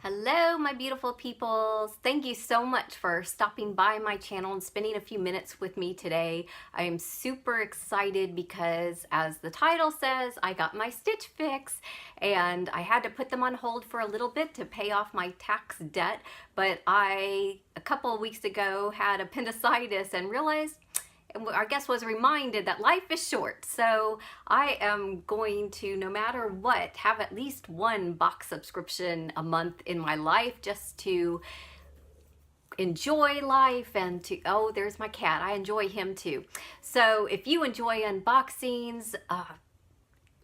Hello, my beautiful peoples. Thank you so much for stopping by my channel and spending a few minutes with me today. I am super excited because, as the title says, I got my stitch fix and I had to put them on hold for a little bit to pay off my tax debt. But a couple of weeks ago, had appendicitis and realized, I guess was reminded that life is short. So I am going to, no matter what, have at least one box subscription a month in my life just to enjoy life and to, oh, there's my cat. I enjoy him too. So if you enjoy unboxings,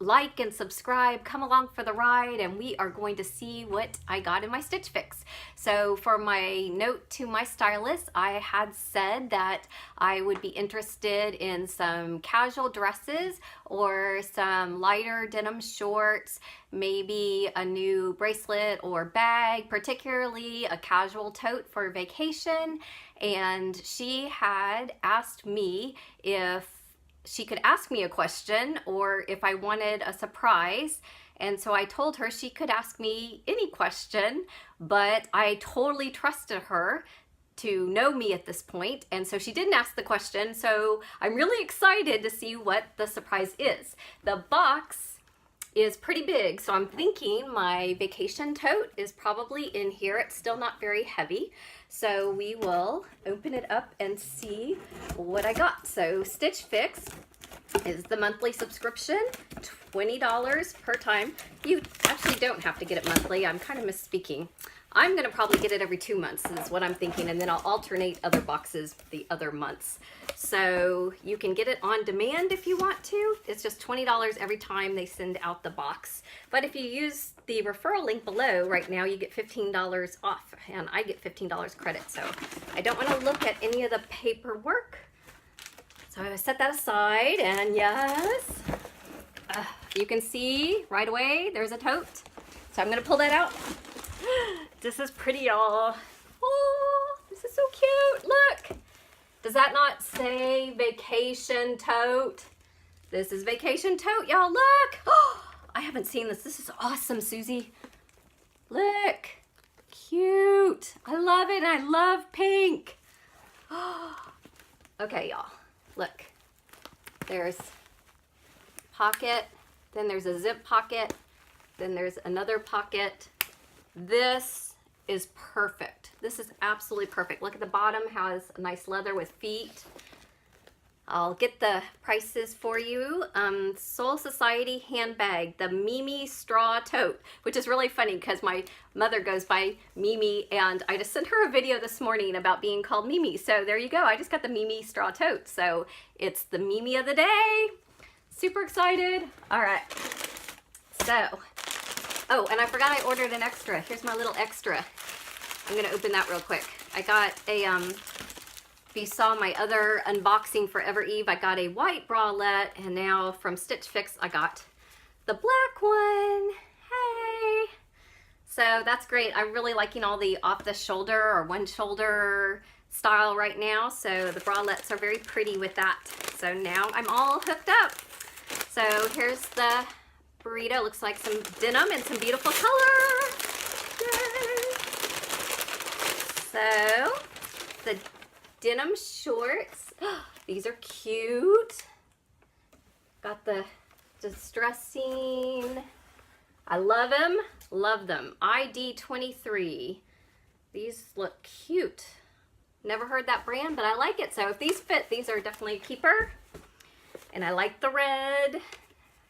like and subscribe, come along for the ride, and we are going to see what I got in my stitch fix. So for my note to my stylist, I had said that I would be interested in some casual dresses or some lighter denim shorts, maybe a new bracelet or bag, particularly a casual tote for vacation. And she had asked me if she could ask me a question or if I wanted a surprise. And so I told her she could ask me any question, but I totally trusted her to know me at this point. And so she didn't ask the question. So I'm really excited to see what the surprise is. The box is pretty big, so I'm thinking my vacation tote is probably in here. It's still not very heavy, so we will open it up and see what I got. So Stitch Fix is the monthly subscription, $20 per time. You actually don't have to get it monthly. I'm kind of misspeaking. I'm gonna probably get it every 2 months is what I'm thinking, and then I'll alternate other boxes the other months. So you can get it on demand if you want to. It's just $20 every time they send out the box. But if you use the referral link below right now, you get $15 off, and I get $15 credit. So I don't want to look at any of the paperwork. So I set that aside, and yes, you can see right away there's a tote. So I'm gonna pull that out. This is pretty, y'all. Oh, this is so cute. Look. Does that not say vacation tote? This is vacation tote, y'all. Look. Oh, I haven't seen this. This is awesome, Susie. Look. Cute. I love it. I love pink. Okay, y'all. Look. There's pocket. Then there's a zip pocket. Then there's another pocket. This is perfect. This is absolutely perfect. Look at the bottom, has a nice leather with feet. I'll get the prices for you. Soul Society handbag, the Mimi straw tote, which is really funny because my mother goes by Mimi, and I just sent her a video this morning about being called Mimi. So there you go. I just got the Mimi straw tote. So it's the Mimi of the day. Super excited. All right. So, oh, and I forgot I ordered an extra. Here's my little extra. I'm gonna open that real quick. I got a, if you saw my other unboxing for Ever Eve, I got a white bralette, and now from Stitch Fix, I got the black one. Hey! So that's great. I'm really liking all the off the shoulder or one shoulder style right now. So the bralettes are very pretty with that. So now I'm all hooked up. So here's the burrito. Looks like some denim and some beautiful color. Yay! So the denim shorts. These are cute. Got the distressing. I love them. Love them. ID 23. These look cute. Never heard that brand, but I like it. So if these fit, these are definitely a keeper. And I like the red.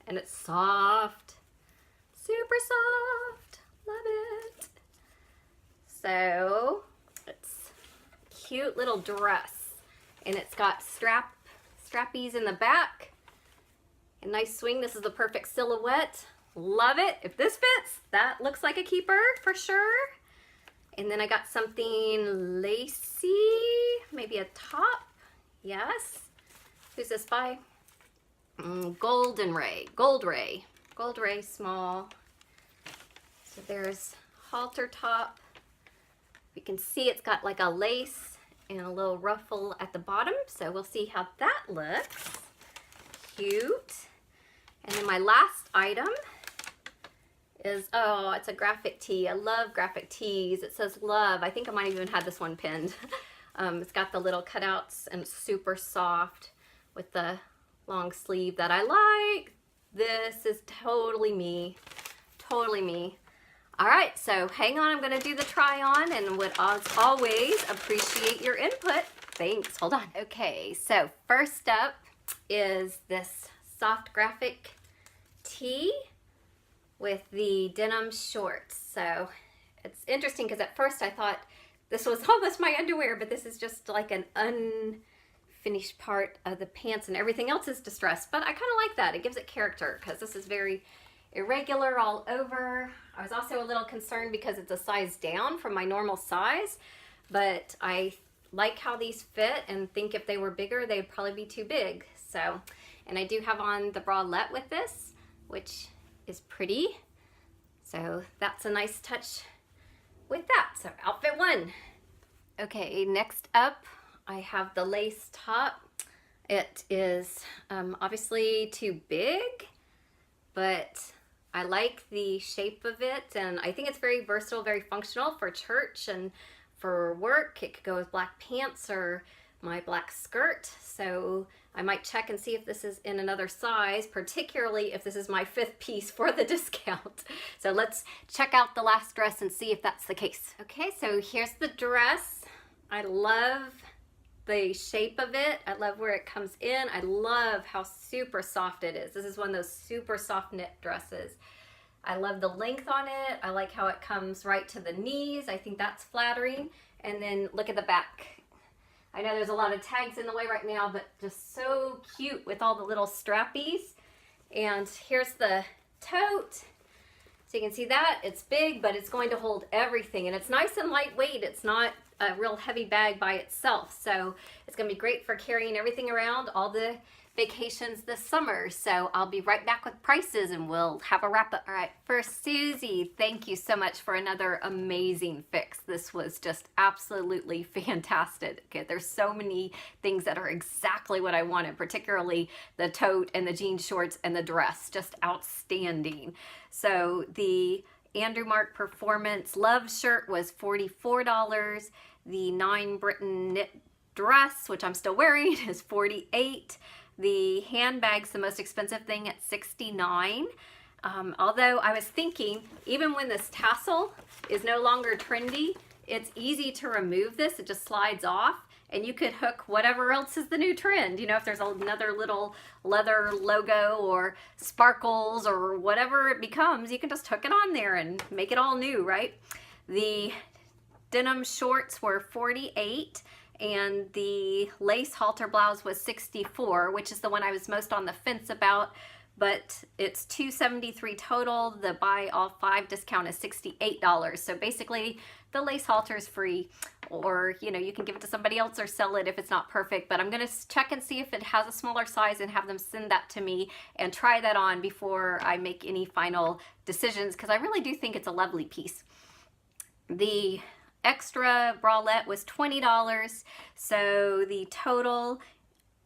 And it's soft, super soft, love it. So it's a cute little dress, and it's got strappies in the back, a nice swing. This is the perfect silhouette, love it. If this fits, that looks like a keeper for sure. And then I got something lacy, maybe a top, yes. Who's this by? Gold Ray small. So there's halter top. You can see it's got like a lace and a little ruffle at the bottom. So we'll see how that looks. Cute. And then my last item is, oh, it's a graphic tee. I love graphic tees. It says love. I think I might have even had this one pinned. It's got the little cutouts and it's super soft with the long sleeve that I like. This is totally me. Totally me. All right, so hang on. I'm going to do the try on and would, as always, appreciate your input. Thanks. Hold on. Okay, so first up is this soft graphic tee with the denim shorts. So it's interesting because at first I thought this was almost my underwear, but this is just like an unfinished part of the pants and everything else is distressed. But I kind of like that. It gives it character because this is very irregular all over. I was also a little concerned because it's a size down from my normal size, but I like how these fit and think if they were bigger, they'd probably be too big. So, and I do have on the bralette with this, which is pretty. So that's a nice touch with that. So outfit one. Okay, next up, I have the lace top. It is obviously too big, but I like the shape of it, and I think it's very versatile, very functional for church and for work. It could go with black pants or my black skirt. So I might check and see if this is in another size, particularly if this is my 5th piece for the discount. So let's check out the last dress and see if that's the case. Okay, so here's the dress. I love the shape of it. I love where it comes in. I love how super soft it is. This is one of those super soft knit dresses. I love the length on it. I like how it comes right to the knees. I think that's flattering. And then look at the back. I know there's a lot of tags in the way right now, but just so cute with all the little strappies. And here's the tote. So you can see that it's big, but it's going to hold everything. And it's nice and lightweight. It's not a real heavy bag by itself. So it's gonna be great for carrying everything around all the vacations this summer. So I'll be right back with prices and we'll have a wrap up. All right, for Susie, thank you so much for another amazing fix. This was just absolutely fantastic. Okay, there's so many things that are exactly what I wanted, particularly the tote and the jean shorts and the dress, just outstanding. So the Andrew Marc Performance Love shirt was $44. The 9 Britton knit dress, which I'm still wearing, is $48. The handbag's the most expensive thing at $69. Although I was thinking, even when this tassel is no longer trendy, it's easy to remove this. It just slides off. And you could hook whatever else is the new trend. You know, if there's another little leather logo or sparkles or whatever it becomes, you can just hook it on there and make it all new, right? The denim shorts were $48 and the lace halter blouse was $64, which is the one I was most on the fence about, but it's $273 total. The buy all 5 discount is $68. So basically the lace halter is free, or you know, you can give it to somebody else or sell it if it's not perfect. But I'm gonna check and see if it has a smaller size and have them send that to me and try that on before I make any final decisions, because I really do think it's a lovely piece. The extra bralette was $20, so the total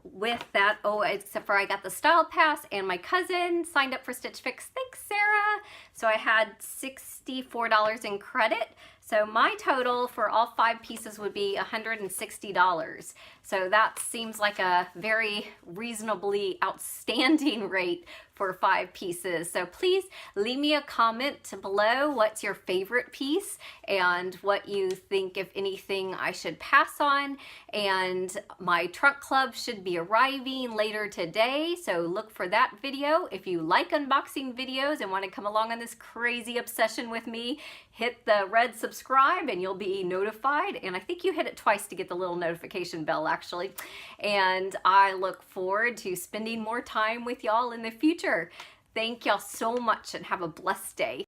with that, oh, except for I got the style pass and my cousin signed up for Stitch Fix. Thanks, Sarah. So I had $64 in credit. So my total for all 5 pieces would be $160. So that seems like a very reasonably outstanding rate for 5 pieces. So please leave me a comment below what's your favorite piece and what you think, if anything, I should pass on. And my trunk club should be arriving later today, so look for that video. If you like unboxing videos and want to come along on this crazy obsession with me, hit the red subscribe and you'll be notified. And I think you hit it twice to get the little notification bell, actually. And I look forward to spending more time with y'all in the future. Thank y'all so much and have a blessed day.